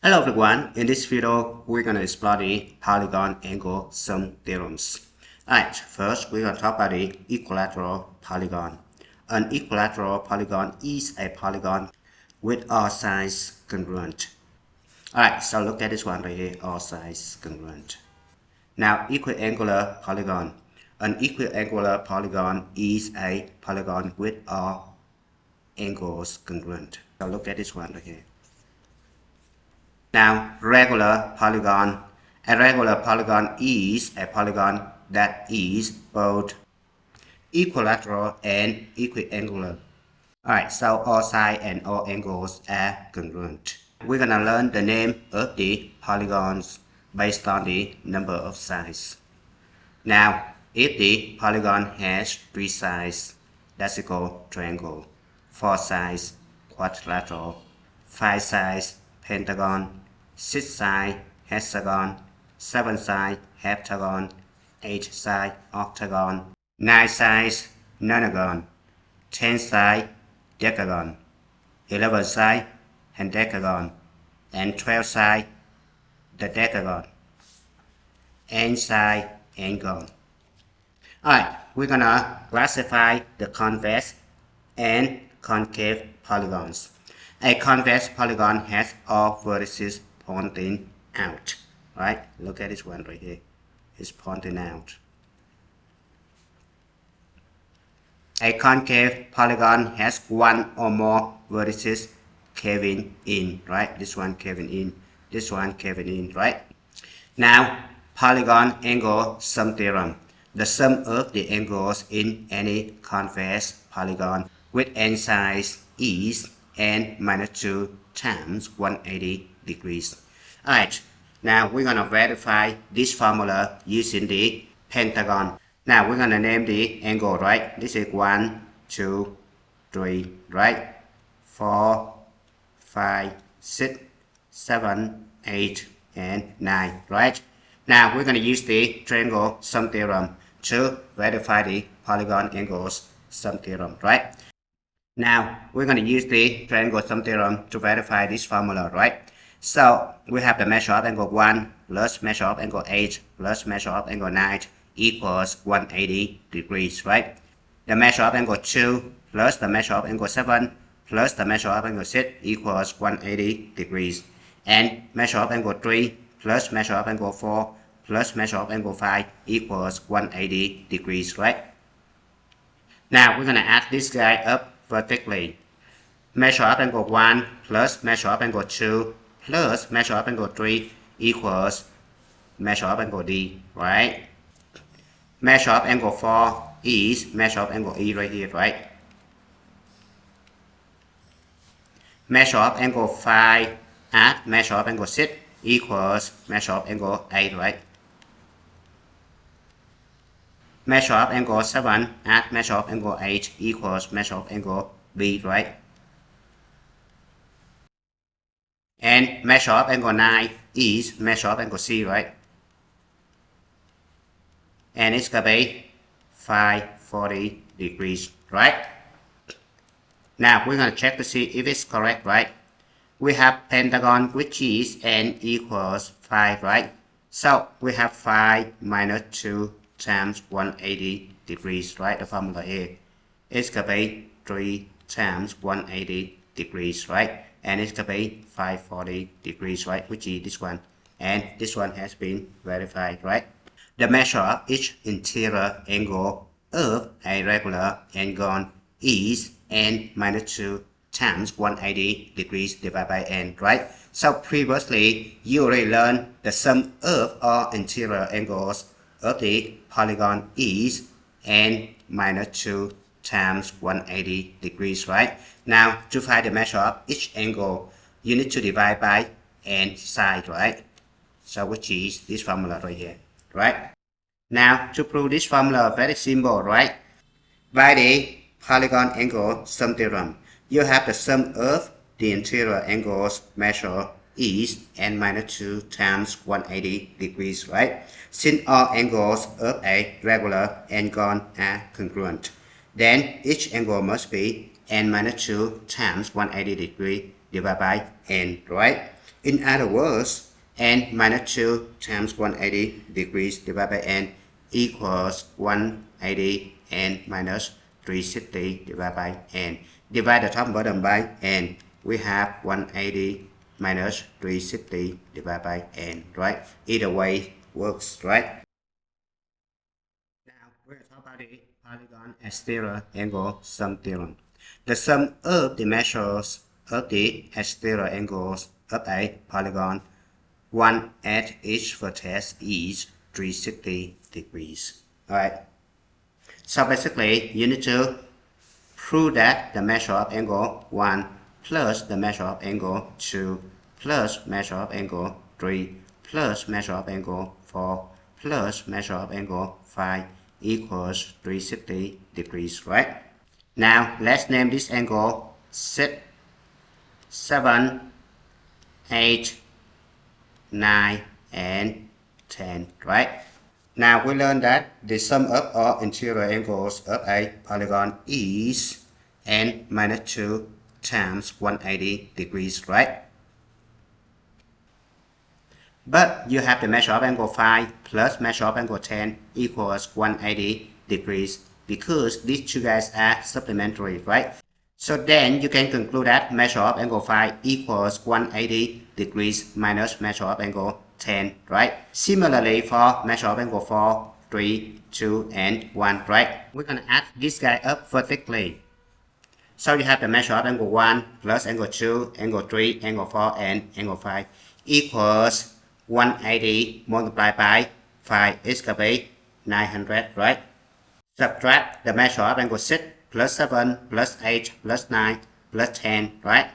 Hello everyone, in this video we're going to explore the Polygon Angle-Sum Theorems. Alright, first we're going to talk about the equilateral polygon. An equilateral polygon is a polygon with all sides congruent. Alright, so look at this one right here, all sides congruent. Now, equiangular polygon. An equiangular polygon is a polygon with all angles congruent. So look at this one right here. Now, regular polygon. A regular polygon is a polygon that is both equilateral and equiangular. Alright, so all sides and all angles are congruent. We're gonna learn the name of the polygons based on the number of sides. Now, if the polygon has 3 sides, that's equal triangle, 4 sides, quadrilateral, 5 sides, pentagon, 6 sides, hexagon, 7 sides, heptagon, 8 sides, octagon, 9 sides, nonagon, 10 sides, decagon, 11 sides, hendecagon, and 12 sides, dodecagon, and sides, angon. Alright, we're gonna classify the convex and concave polygons. A convex polygon has all vertices pointing out. Right? Look at this one right here. It's pointing out. A concave polygon has one or more vertices caving in. Right? This one caving in. This one caving in. Right? Now, Polygon Angle-Sum Theorem. The sum of the angles in any convex polygon with n sides is n minus 2 times 180 degrees. Alright, now we're going to verify this formula using the pentagon. Now we're going to name the angle, right? This is 1, 2, 3, right? 4, 5, 6, 7, 8, and 9, right? Now we're going to use the triangle sum theorem to verify the Polygon Angle-Sum Theorem, right? Now we're going to use the triangle sum theorem to verify this formula, right? So we have the measure of angle 1 plus measure of angle 8 plus measure of angle 9 equals 180 degrees, right? The measure of angle 2 plus the measure of angle 7 plus the measure of angle 6 equals 180 degrees. And measure of angle 3 plus measure of angle 4 plus measure of angle 5 equals 180 degrees, right? Now we're going to add this guy up vertically. Measure of angle 1 plus measure of angle 2 plus measure of angle 3 equals measure of angle D, right? Measure of angle 4 is measure of angle E right here, right? Measure of angle 5 at measure of angle 6 equals measure of angle 8, right? Measure of angle 7 at measure of angle 8 equals measure of angle B, right? And measure of angle 9 is measure of angle C, right? And it's gonna be 540 degrees, right? Now we're gonna check to see if it's correct, right? We have pentagon, which is n equals 5, right? So we have 5 minus 2 times 180 degrees, right? The formula here is gonna be 3 times 180 degrees, right? And it's gonna be 540 degrees, right? Which is this one. And this one has been verified, right? The measure of each interior angle of a regular angle is n minus 2 times 180 degrees divided by n, right? So previously, you already learned the sum of all interior angles of the polygon is n minus 2 times 180 degrees, right? Now, to find the measure of each angle, you need to divide by n side, right? So which is this formula right here, right? Now, to prove this formula, very simple, right? By the Polygon Angle-Sum Theorem, you have the sum of the interior angles measured is n minus 2 times 180 degrees, right? Since all angles of a regular angle are congruent, then each angle must be n minus 2 times 180 degrees divided by n, right? In other words, n minus 2 times 180 degrees divided by n equals 180 n minus 360 divided by n. Divide the top and bottom by n. We have 180 minus 360 divided by n, right? Either way works, right? Now we're going to talk about the Polygon exterior angle-sum theorem. The sum of the measures of the exterior angles of a polygon, one at each vertex, is 360 degrees. Alright. So basically, you need to prove that the measure of angle 1 plus the measure of angle 2 plus measure of angle 3 plus measure of angle 4 plus measure of angle 5 equals 360 degrees, right? Now let's name this angle 6, 7, 8, 9, and 10, right? Now we learned that the sum of all interior angles of a polygon is n minus 2 times 180 degrees, right? But you have the measure of angle 5 plus measure of angle 10 equals 180 degrees because these two guys are supplementary, right? So then you can conclude that measure of angle 5 equals 180 degrees minus measure of angle 10, right? Similarly for measure of angle 4, 3, 2, and 1, right? We're going to add this guy up vertically. So you have the measure of angle 1 plus angle 2, angle 3, angle 4, and angle 5 equals 180 multiplied by 5 is going to be 900, right? Subtract the measure of angle 6 plus 7 plus 8 plus 9 plus 10, right?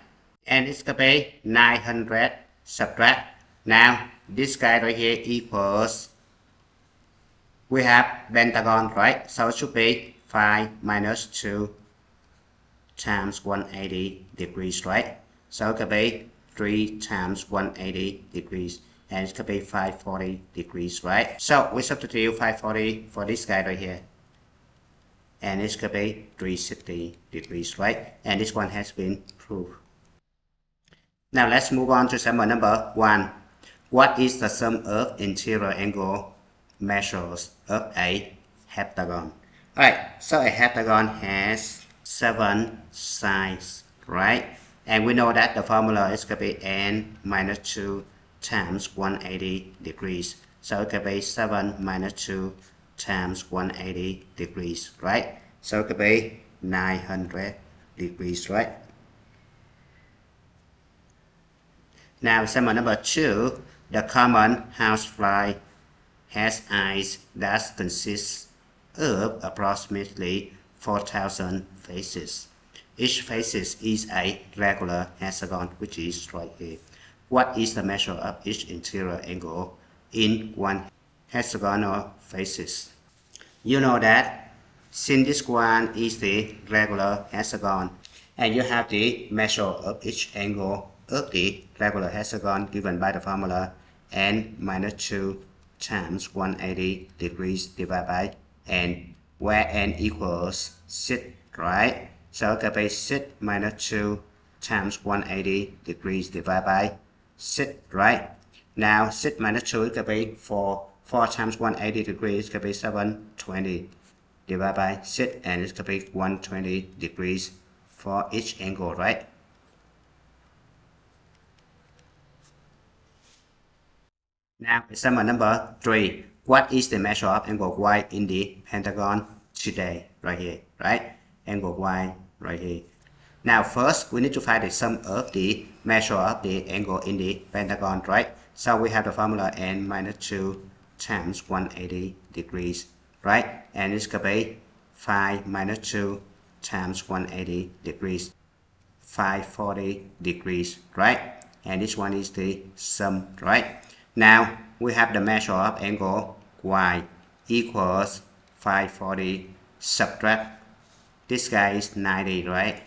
And it's going to be 900 subtract. Now this guy right here equals, we have pentagon, right? So it should be 5 minus 2 times 180 degrees, right? So it could be 3 times 180 degrees, and it could be 540 degrees, right? So we substitute 540 for this guy right here, and it could be 360 degrees, right? And this one has been proved. Now let's move on to example number 1. What is the sum of interior angle measures of a heptagon? Alright, so a heptagon has 7 sides, right? And we know that the formula is going to be n minus 2 times 180 degrees. So it could be 7 minus 2 times 180 degrees, right? So it could be 900 degrees, right? Now example number 2, the common housefly has eyes that consist of approximately 4,000 faces. Each face is a regular hexagon, which is right here. What is the measure of each interior angle in one hexagonal faces? You know that since this one is the regular hexagon, and you have the measure of each angle of the regular hexagon given by the formula n minus 2 times 180 degrees divided by n, where n equals 6, right? So it could be 6 minus 2 times 180 degrees divided by 6, right? Now 6 minus 2 it could be 4. 4 times 180 degrees could be 720 divided by 6, and it could be 120 degrees for each angle, right? Now example number 3. What is the measure of angle y in the pentagon today? Right here, right? Angle y right here. Now first we need to find the sum of the measure of the angle in the pentagon, right? So we have the formula n minus 2 times 180 degrees, right? And it's going to be 5 minus 2 times 180 degrees, 540 degrees, right? And this one is the sum, right? Now we have the measure of angle y equals 540 subtract, this guy is 90, right?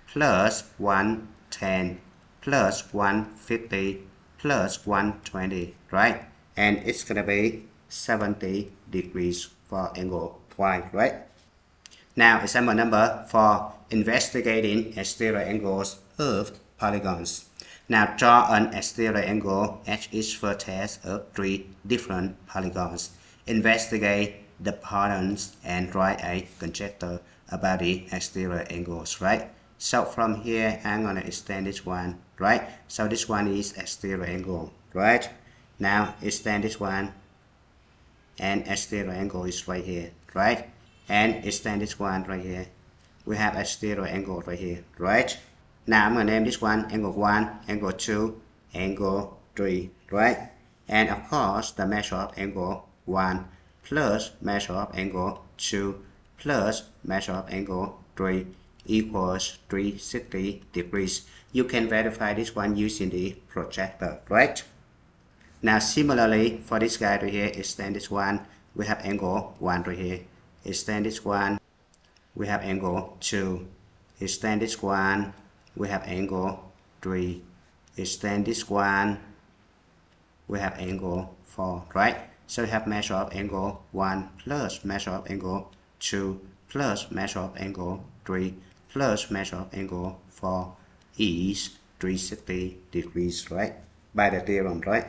Plus 110 plus 150 plus 120, right? And it's gonna be 70 degrees for angle y, right? Now example number 4, investigating exterior angles of polygons. Now draw an exterior angle at each vertex of 3 different polygons. Investigate the patterns and write a conjecture about the exterior angles, right? So from here, I'm gonna extend this one, right? So this one is exterior angle, right? Now extend this one, and exterior angle is right here, right? And extend this one right here. We have exterior angle right here, right? Now I'm gonna name this one angle 1, angle 2, angle 3, right? And of course, the measure of angle 1 plus measure of angle 2 plus measure of angle 3 equals 360 degrees. You can verify this one using the projector, right? Now similarly, for this guy right here, extend this one, we have angle 1 right here. Extend this one, we have angle 2. Extend this one, we have angle 3. Extend this one, we have angle 4, right? So we have measure of angle 1 plus measure of angle 2 plus measure of angle 3 plus measure of angle 4 is 360 degrees, right? By the theorem, right?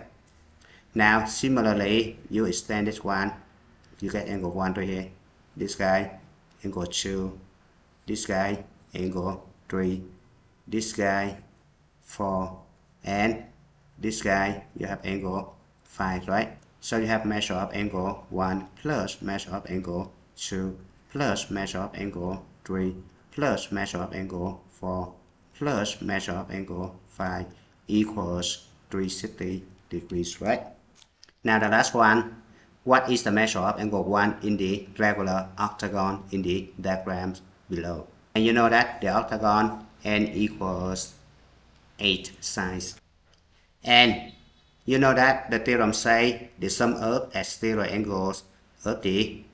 Now similarly, you extend this one, you get angle 1 right here. This guy, angle 2. This guy, angle 3. This guy, 4. And this guy, you have angle 5, right? So you have measure of angle 1 plus measure of angle 2 plus measure of angle 3 plus measure of angle 4 plus measure of angle 5 equals 360 degrees, right? Now the last one, what is the measure of angle 1 in the regular octagon in the diagrams below? And you know that the octagon n equals 8 sides. And you know that the theorem says the sum of exterior angles of the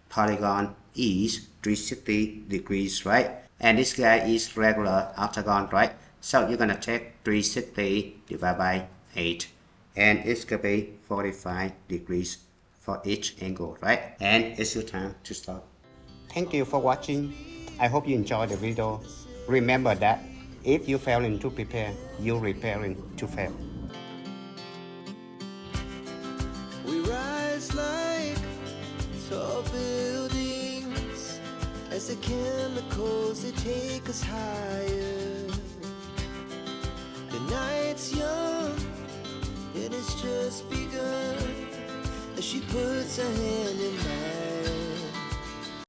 polygon is 360 degrees, right? And this guy is regular octagon, right? So you're gonna take 360 divided by 8, and it's gonna be 45 degrees for each angle, right? And it's your time to stop. Thank you for watching. I hope you enjoyed the video. Remember that if you failing to prepare, you're preparing to fail. We rise like tall buildings as the chemicals they take us higher. The night's young and it's just begun as she puts her hand in mine.